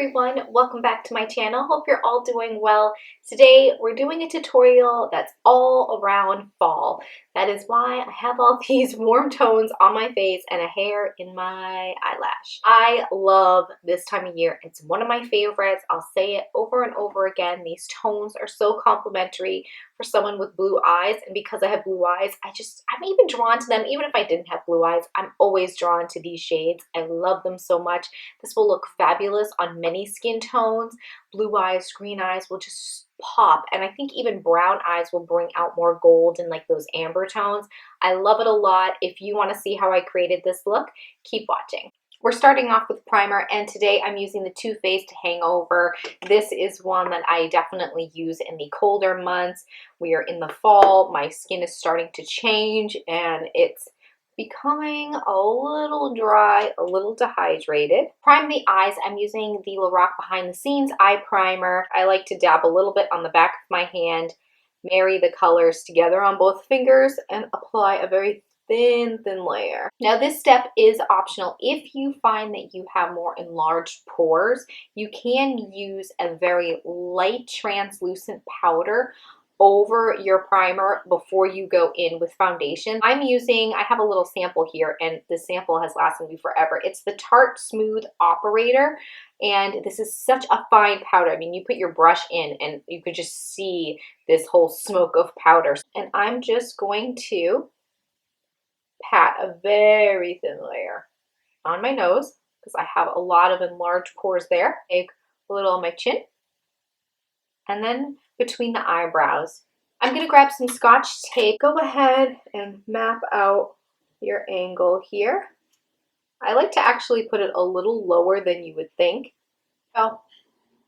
everyone, welcome back to my channel. Hope you're all doing well. Today we're doing a tutorial that's all around fall. That is why I have all these warm tones on my face and a hair in my eyelash. I love this time of year. It's one of my favorites. I'll say it over and over again. These tones are so complimentary for someone with blue eyes, and because I have blue eyes, I'm even drawn to them. Even if I didn't have blue eyes, I'm always drawn to these shades. I love them so much. This will look fabulous on many skin tones. Blue eyes, green eyes will just pop, and I think even brown eyes will bring out more gold and like those amber tones. I love it a lot. If you want to see how I created this look, keep watching. We're starting off with primer, and today I'm using the Too Faced Hangover. This is one that I definitely use in the colder months. We are in the fall, my skin is starting to change, and it's becoming a little dry, a little dehydrated. Prime the eyes, I'm using the Lorac Behind the Scenes Eye Primer. I like to dab a little bit on the back of my hand, marry the colors together on both fingers, and apply a very thin layer. Now this step is optional. If you find that you have more enlarged pores, you can use a very light translucent powder over your primer before you go in with foundation. I have a little sample here, and this sample has lasted me forever. It's the Tarte Smooth Operator, and this is such a fine powder. I mean, you put your brush in and you could just see this whole smoke of powder. And I'm just going to pat a very thin layer on my nose because I have a lot of enlarged pores there. Take a little on my chin, and then between the eyebrows. I'm going to grab some Scotch tape. Go ahead and map out your angle here. I like to actually put it a little lower than you would think. So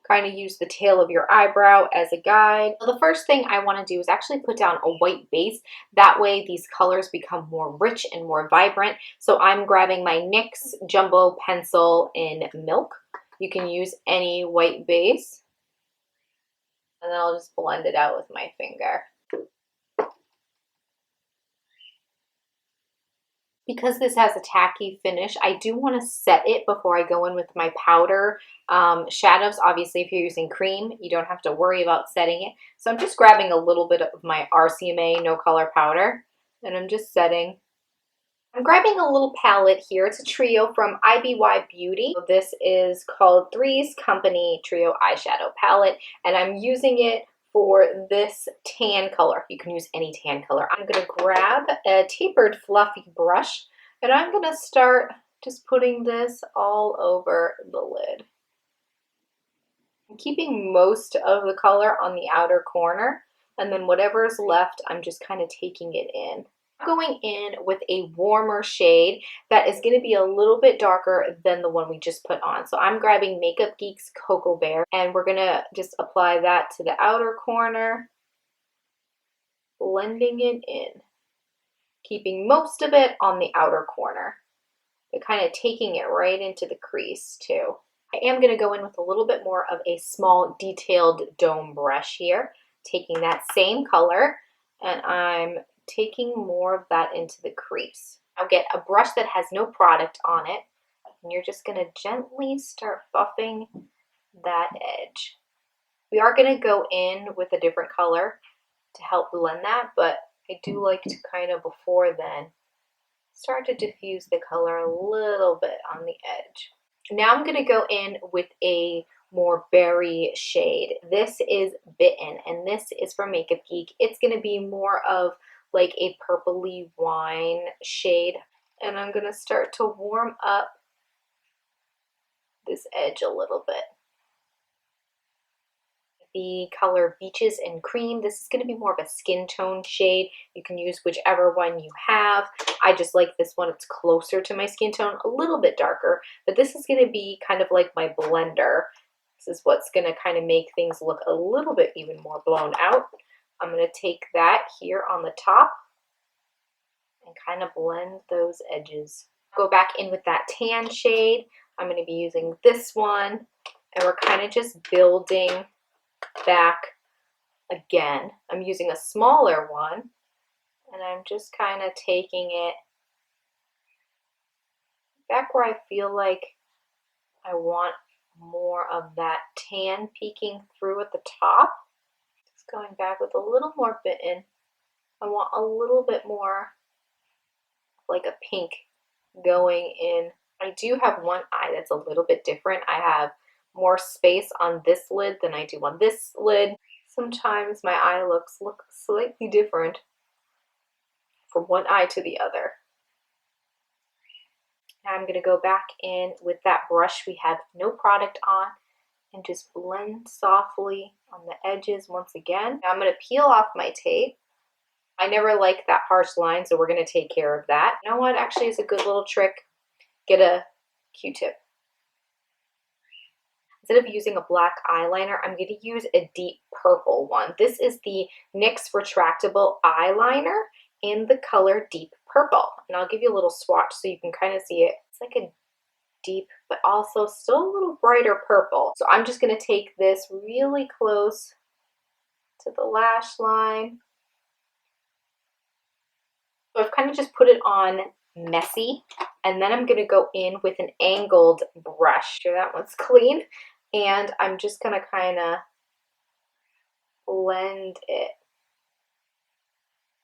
kind of use the tail of your eyebrow as a guide. So the first thing I want to do is actually put down a white base. That way these colors become more rich and more vibrant. So I'm grabbing my NYX Jumbo Pencil in Milk. You can use any white base. And then I'll just blend it out with my finger. Because this has a tacky finish, I do want to set it before I go in with my powder. Shadows, obviously, if you're using cream, you don't have to worry about setting it. So I'm just grabbing a little bit of my RCMA No Color Powder, and I'm just setting. I'm grabbing a little palette here. It's a trio from IBY Beauty. This is called Three's Company Trio Eyeshadow Palette, and I'm using it for this tan color. You can use any tan color. I'm going to grab a tapered fluffy brush, and I'm going to start just putting this all over the lid. I'm keeping most of the color on the outer corner, and then whatever is left, I'm just kind of taking it in. Going in with a warmer shade that is going to be a little bit darker than the one we just put on. So I'm grabbing Makeup Geek's Cocoa Bear, and we're going to just apply that to the outer corner, blending it in, keeping most of it on the outer corner, but kind of taking it right into the crease too. I am going to go in with a little bit more of a small detailed dome brush here, taking that same color, and I'm taking more of that into the crease. I'll get a brush that has no product on it, and you're just going to gently start buffing that edge. We are going to go in with a different color to help blend that, but I do like to kind of before then start to diffuse the color a little bit on the edge. Now I'm going to go in with a more berry shade. This is Bitten, and this is from Makeup Geek. It's going to be more of like a purpley wine shade, and I'm going to start to warm up this edge a little bit. The color Beaches and Cream, this is going to be more of a skin tone shade. You can use whichever one you have. I just like this one. It's closer to my skin tone, a little bit darker, but this is going to be kind of like my blender. This is what's going to kind of make things look a little bit even more blown out. I'm going to take that here on the top and kind of blend those edges. Go back in with that tan shade. I'm going to be using this one, and we're kind of just building back again. I'm using a smaller one, and I'm just kind of taking it back where I feel like I want more of that tan peeking through at the top. Just going back with a little more Bitten. I want a little bit more like a pink going in. I do have one eye that's a little bit different. I have more space on this lid than I do on this lid. Sometimes my eye looks look slightly different from one eye to the other. Now I'm going to go back in with that brush we have no product on and just blend softly on the edges once again. Now I'm going to peel off my tape. I never like that harsh line, so we're going to take care of that. You know what actually is a good little trick? Get a Q-tip. Instead of using a black eyeliner, I'm going to use a deep purple one. This is the NYX Retractable Eyeliner in the color Deep Purple. And I'll give you a little swatch so you can kind of see it. It's like a deep, but also still a little brighter purple. So I'm just going to take this really close to the lash line. So I've kind of just put it on messy, and then I'm going to go in with an angled brush. Sure, that one's clean. And I'm just going to kind of blend it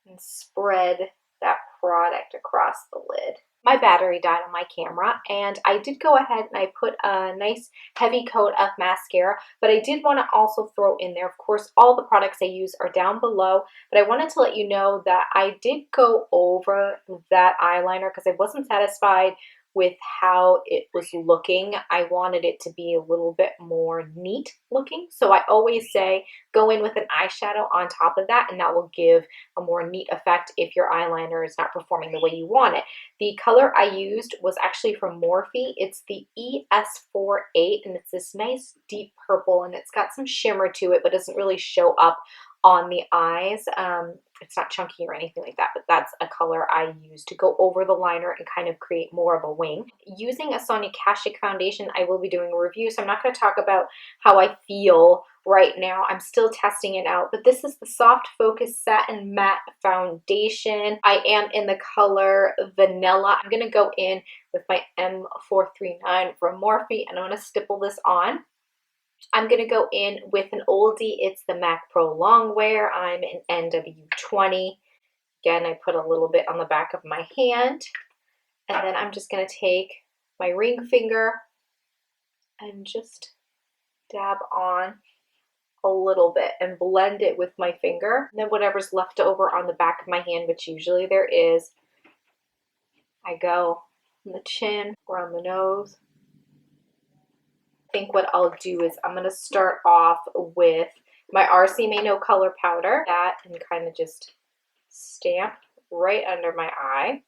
and spread that product across the lid. My battery died on my camera, and I did go ahead and I put a nice heavy coat of mascara, but I did want to also throw in there, of course, all the products I use are down below, but I wanted to let you know that I did go over that eyeliner because I wasn't satisfied with how it was looking. I wanted it to be a little bit more neat looking. So I always say go in with an eyeshadow on top of that, and that will give a more neat effect if your eyeliner is not performing the way you want it. The color I used was actually from Morphey. It's the ES48, and it's this nice deep purple, and it's got some shimmer to it, but doesn't really show up on the eyes. It's not chunky or anything like that, but that's a color I use to go over the liner and kind of create more of a wing. Using a Sonia Kashuk foundation, I will be doing a review, so I'm not going to talk about how I feel right now. I'm still testing it out, but this is the Soft Focus Satin Matte Foundation. I am in the color Vanilla. I'm going to go in with my M439 from Morphey, and I'm going to stipple this on. I'm going to go in with an oldie. It's the MAC Pro Longwear. I'm in NW20. Again, I put a little bit on the back of my hand. And then I'm just going to take my ring finger and just dab on a little bit and blend it with my finger. And then whatever's left over on the back of my hand, which usually there is, I go on the chin, around the nose. I think what I'll do is I'm going to start off with my RCMA No Color Powder, that, and kind of just stamp right under my eye.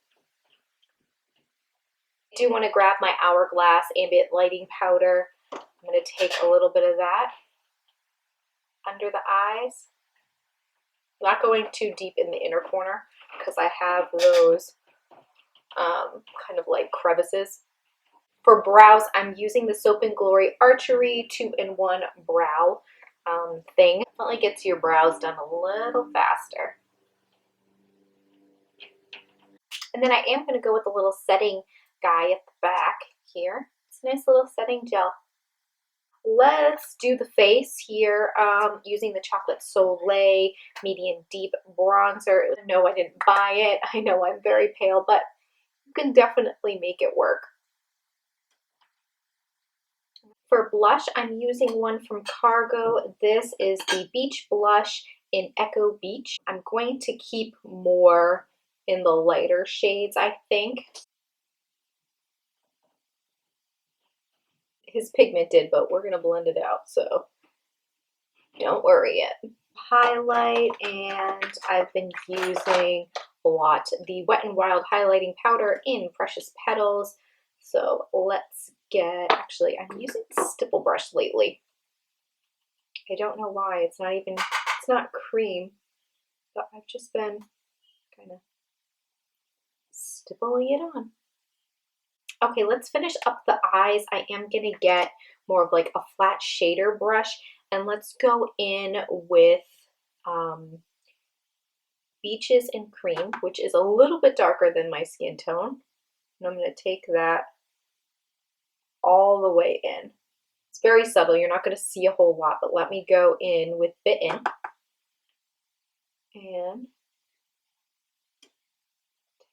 I do want to grab my Hourglass Ambient Lighting Powder. I'm going to take a little bit of that under the eyes. I'm not going too deep in the inner corner because I have those kind of like crevices. For brows, I'm using the Soap & Glory Archery 2-in-1 brow thing. Definitely gets your brows done a little faster. And then I am going to go with a little setting guy at the back here. It's a nice little setting gel. Let's do the face here using the Chocolate Soleil Medium Deep Bronzer. No, I didn't buy it. I know I'm very pale, but you can definitely make it work. For blush, I'm using one from Cargo. This is the Beach Blush in Echo Beach. I'm going to keep more in the lighter shades, I think. His pigment did, but we're going to blend it out, so don't worry yet. Highlight, and I've been using a lot the Wet n Wild highlighting powder in Precious Petals. So let's get, actually I'm using a stipple brush lately. I don't know why, it's not cream, but I've just been kind of stippling it on. Okay, let's finish up the eyes. I am going to get more of like a flat shader brush, and let's go in with Beaches and Cream, which is a little bit darker than my skin tone. And I'm going to take that all the way in. It's very subtle. You're not going to see a whole lot, but let me go in with Bitten and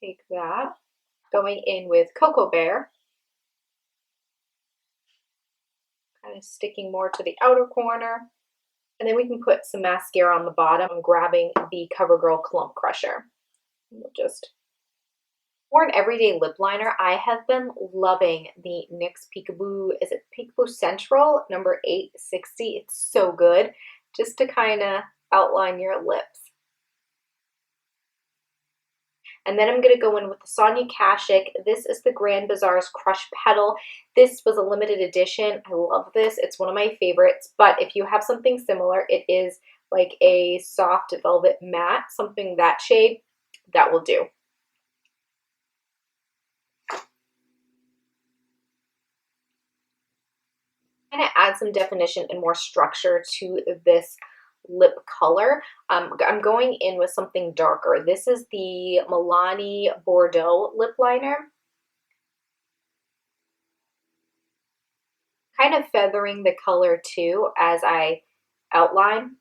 take that. Going in with Cocoa Bear. Kind of sticking more to the outer corner. And then we can put some mascara on the bottom. I'm grabbing the Covergirl Clump Crusher. We'll just, for an everyday lip liner, I have been loving the NYX Peekaboo, is it Peekaboo Central, number 860. It's so good, just to kind of outline your lips. And then I'm going to go in with the Sonia Kashuk. This is the Grand Bazaar's Crush Petal. This was a limited edition. I love this. It's one of my favorites. But if you have something similar, it is like a soft velvet matte, something that shade, that will do. Kind of add some definition and more structure to this lip color. I'm going in with something darker. This is the Milani Bordeaux lip liner. Kind of feathering the color too as I outline.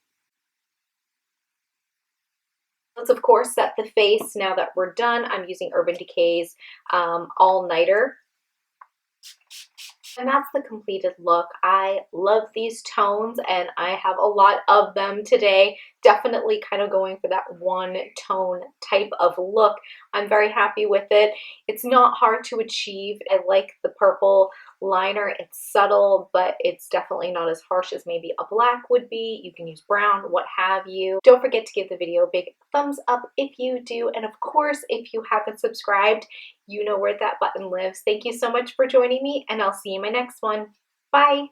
Let's of course set the face. Now that we're done, I'm using Urban Decay's All Nighter. And that's the completed look. I love these tones and I have a lot of them today. Definitely kind of going for that one tone type of look. I'm very happy with it. It's not hard to achieve. I like the purple liner. It's subtle, but it's definitely not as harsh as maybe a black would be. You can use brown, what have you. Don't forget to give the video a big thumbs up if you do. And of course, if you haven't subscribed, you know where that button lives. Thank you so much for joining me, and I'll see you in my next one. Bye!